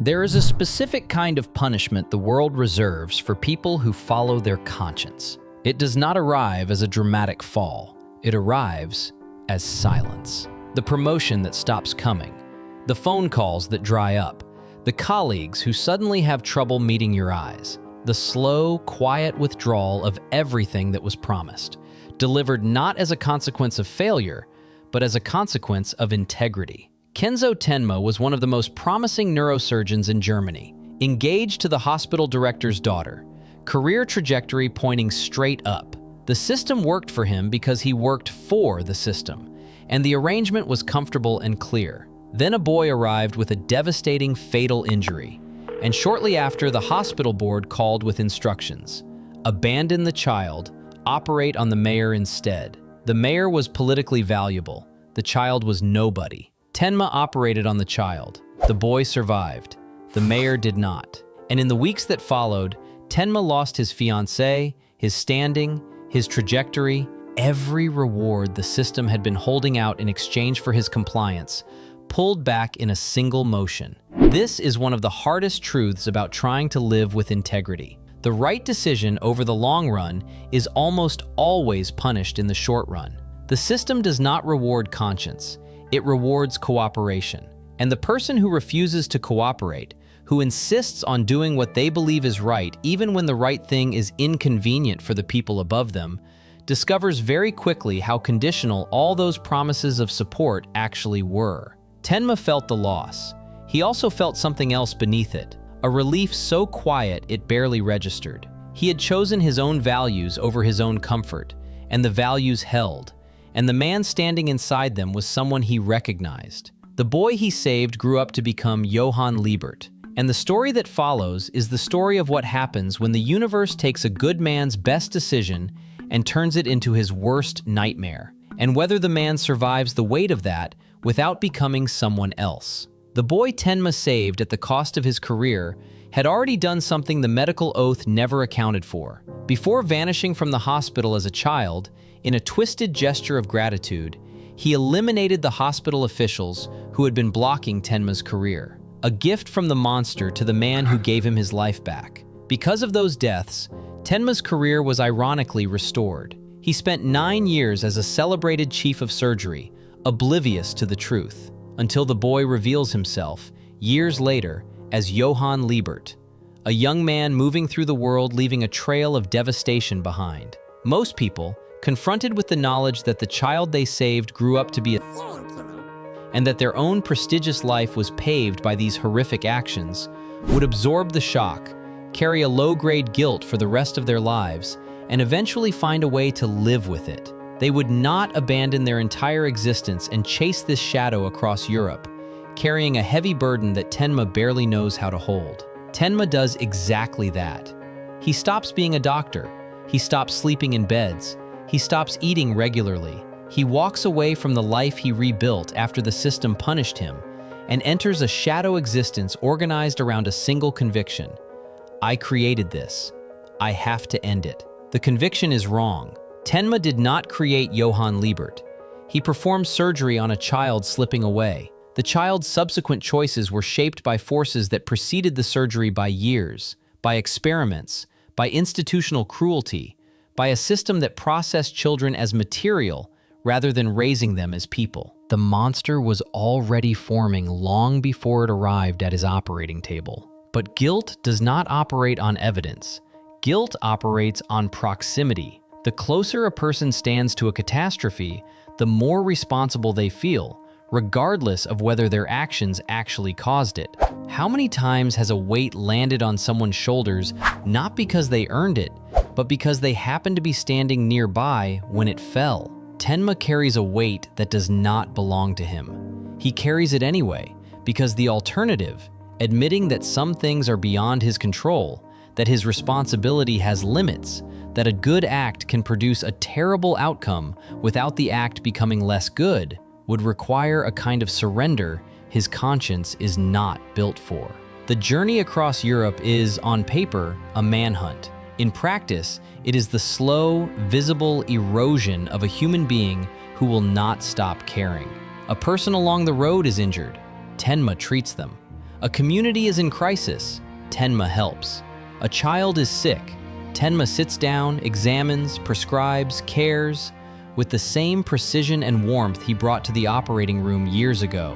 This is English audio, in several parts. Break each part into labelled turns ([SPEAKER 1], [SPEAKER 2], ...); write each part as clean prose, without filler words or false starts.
[SPEAKER 1] There is a specific kind of punishment the world reserves for people who follow their conscience. It does not arrive as a dramatic fall. It arrives as silence. The promotion that stops coming, the phone calls that dry up, the colleagues who suddenly have trouble meeting your eyes, the slow, quiet withdrawal of everything that was promised, delivered not as a consequence of failure, but as a consequence of integrity. Kenzo Tenma was one of the most promising neurosurgeons in Germany, engaged to the hospital director's daughter, career trajectory pointing straight up. The system worked for him because he worked for the system, and the arrangement was comfortable and clear. Then a boy arrived with a devastating, fatal injury, and shortly after, the hospital board called with instructions. Abandon the child, operate on the mayor instead. The mayor was politically valuable. The child was nobody. Tenma operated on the child. The boy survived. The mayor did not. And in the weeks that followed, Tenma lost his fiancée, his standing, his trajectory. Every reward the system had been holding out in exchange for his compliance pulled back in a single motion. This is one of the hardest truths about trying to live with integrity. The right decision over the long run is almost always punished in the short run. The system does not reward conscience. It rewards cooperation. And the person who refuses to cooperate, who insists on doing what they believe is right even when the right thing is inconvenient for the people above them, discovers very quickly how conditional all those promises of support actually were. Tenma felt the loss. He also felt something else beneath it, a relief so quiet it barely registered. He had chosen his own values over his own comfort, and the values held. And the man standing inside them was someone he recognized. The boy he saved grew up to become Johan Libert, and the story that follows is the story of what happens when the universe takes a good man's best decision and turns it into his worst nightmare, and whether the man survives the weight of that without becoming someone else. The boy Tenma saved at the cost of his career had already done something the medical oath never accounted for. Before vanishing from the hospital as a child, in a twisted gesture of gratitude, he eliminated the hospital officials who had been blocking Tenma's career. A gift from the monster to the man who gave him his life back. Because of those deaths, Tenma's career was ironically restored. He spent 9 years as a celebrated chief of surgery, oblivious to the truth, until the boy reveals himself, years later, as Johan Libert, a young man moving through the world leaving a trail of devastation behind. Most people, confronted with the knowledge that the child they saved grew up to be a serial killer, and that their own prestigious life was paved by these horrific actions, would absorb the shock, carry a low-grade guilt for the rest of their lives, and eventually find a way to live with it. They would not abandon their entire existence and chase this shadow across Europe, carrying a heavy burden that Tenma barely knows how to hold. Tenma does exactly that. He stops being a doctor. He stops sleeping in beds. He stops eating regularly. He walks away from the life he rebuilt after the system punished him and enters a shadow existence organized around a single conviction. I created this. I have to end it. The conviction is wrong. Tenma did not create Johan Libert. He performed surgery on a child slipping away. The child's subsequent choices were shaped by forces that preceded the surgery by years, by experiments, by institutional cruelty, by a system that processed children as material rather than raising them as people. The monster was already forming long before it arrived at his operating table. But guilt does not operate on evidence. Guilt operates on proximity. The closer a person stands to a catastrophe, the more responsible they feel, regardless of whether their actions actually caused it. How many times has a weight landed on someone's shoulders not because they earned it, but because they happened to be standing nearby when it fell? Tenma carries a weight that does not belong to him. He carries it anyway, because the alternative, admitting that some things are beyond his control, that his responsibility has limits, that a good act can produce a terrible outcome without the act becoming less good, would require a kind of surrender his conscience is not built for. The journey across Europe is, on paper, a manhunt. In practice, it is the slow, visible erosion of a human being who will not stop caring. A person along the road is injured. Tenma treats them. A community is in crisis. Tenma helps. A child is sick. Tenma sits down, examines, prescribes, cares, with the same precision and warmth he brought to the operating room years ago,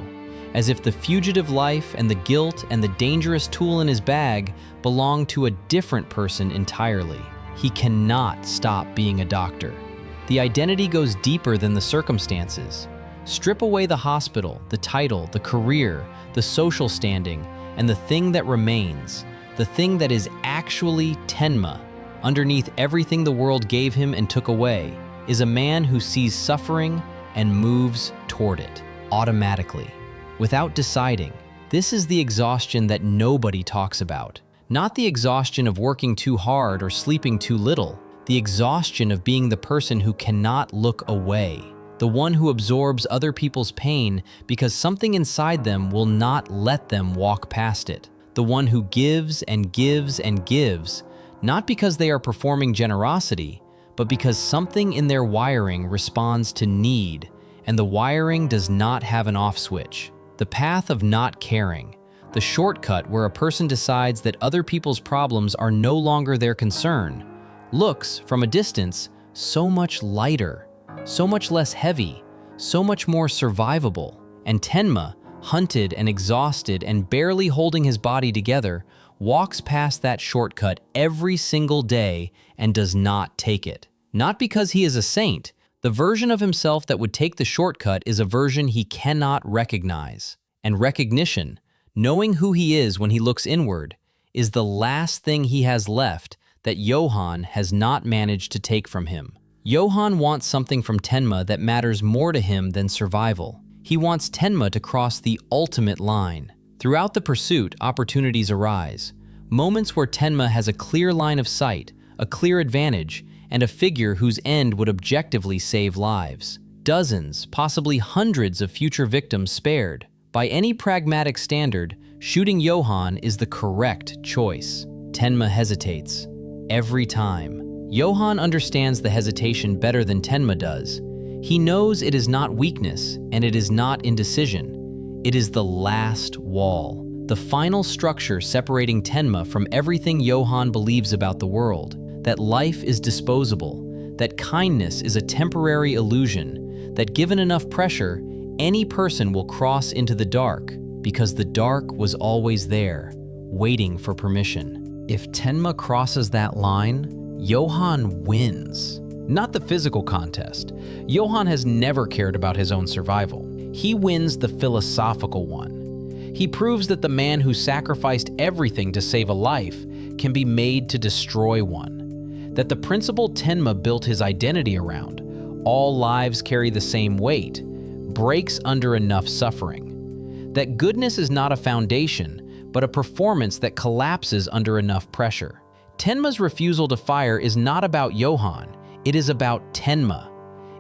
[SPEAKER 1] as if the fugitive life and the guilt and the dangerous tool in his bag belonged to a different person entirely. He cannot stop being a doctor. The identity goes deeper than the circumstances. Strip away the hospital, the title, the career, the social standing, and the thing that remains, the thing that is actually Tenma, underneath everything the world gave him and took away, is a man who sees suffering and moves toward it, automatically, without deciding. This is the exhaustion that nobody talks about. Not the exhaustion of working too hard or sleeping too little, the exhaustion of being the person who cannot look away, the one who absorbs other people's pain because something inside them will not let them walk past it, the one who gives and gives and gives, not because they are performing generosity, but because something in their wiring responds to need, and the wiring does not have an off switch. The path of not caring, the shortcut where a person decides that other people's problems are no longer their concern, looks, from a distance, so much lighter, so much less heavy, so much more survivable. And Tenma, hunted and exhausted and barely holding his body together, walks past that shortcut every single day and does not take it. Not because he is a saint. The version of himself that would take the shortcut is a version he cannot recognize. And recognition, knowing who he is when he looks inward, is the last thing he has left that Johan has not managed to take from him. Johan wants something from Tenma that matters more to him than survival. He wants Tenma to cross the ultimate line. Throughout the pursuit, opportunities arise. Moments where Tenma has a clear line of sight, a clear advantage, and a figure whose end would objectively save lives. Dozens, possibly hundreds of future victims spared. By any pragmatic standard, shooting Johan is the correct choice. Tenma hesitates. Every time. Johan understands the hesitation better than Tenma does. He knows it is not weakness, and it is not indecision. It is the last wall, the final structure separating Tenma from everything Johan believes about the world, that life is disposable, that kindness is a temporary illusion, that given enough pressure, any person will cross into the dark, because the dark was always there, waiting for permission. If Tenma crosses that line, Johan wins. Not the physical contest. Johan has never cared about his own survival. He wins the philosophical one. He proves that the man who sacrificed everything to save a life can be made to destroy one. That the principle Tenma built his identity around, all lives carry the same weight, breaks under enough suffering. That goodness is not a foundation, but a performance that collapses under enough pressure. Tenma's refusal to fire is not about Johan, it is about Tenma.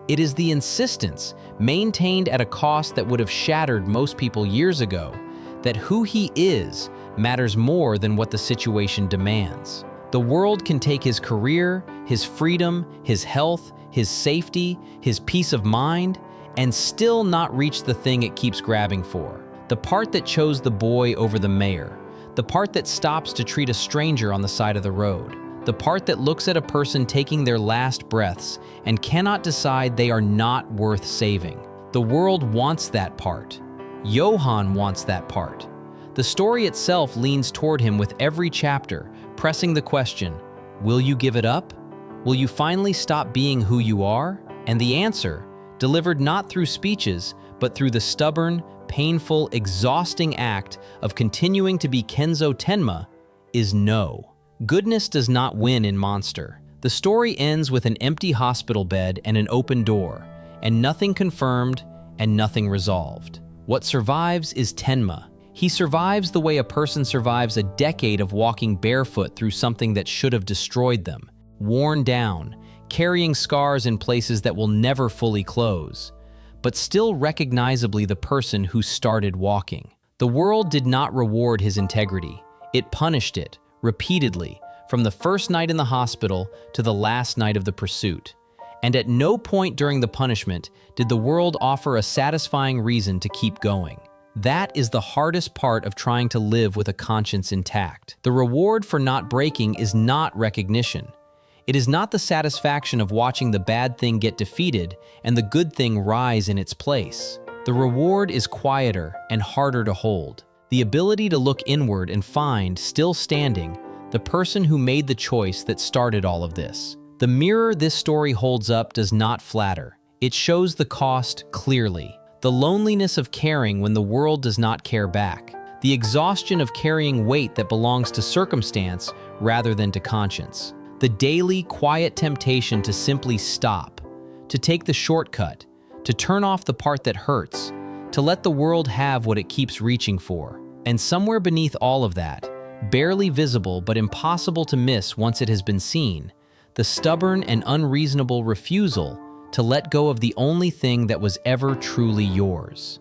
[SPEAKER 1] It is the insistence, maintained at a cost that would have shattered most people years ago, that who he is matters more than what the situation demands. The world can take his career, his freedom, his health, his safety, his peace of mind, and still not reach the thing it keeps grabbing for. The part that chose the boy over the mayor. The part that stops to treat a stranger on the side of the road. The part that looks at a person taking their last breaths and cannot decide they are not worth saving. The world wants that part. Johan wants that part. The story itself leans toward him with every chapter, pressing the question, will you give it up? Will you finally stop being who you are? And the answer, delivered not through speeches, but through the stubborn, painful, exhausting act of continuing to be Kenzo Tenma, is no. Goodness does not win in Monster. The story ends with an empty hospital bed and an open door, and nothing confirmed and nothing resolved. What survives is Tenma. He survives the way a person survives a decade of walking barefoot through something that should have destroyed them, worn down, carrying scars in places that will never fully close, but still recognizably the person who started walking. The world did not reward his integrity. It punished it, repeatedly, from the first night in the hospital to the last night of the pursuit. And at no point during the punishment did the world offer a satisfying reason to keep going. That is the hardest part of trying to live with a conscience intact. The reward for not breaking is not recognition. It is not the satisfaction of watching the bad thing get defeated and the good thing rise in its place. The reward is quieter and harder to hold. The ability to look inward and find, still standing, the person who made the choice that started all of this. The mirror this story holds up does not flatter. It shows the cost clearly. The loneliness of caring when the world does not care back. The exhaustion of carrying weight that belongs to circumstance rather than to conscience. The daily, quiet temptation to simply stop, to take the shortcut, to turn off the part that hurts, to let the world have what it keeps reaching for. And somewhere beneath all of that, barely visible but impossible to miss once it has been seen, the stubborn and unreasonable refusal to let go of the only thing that was ever truly yours.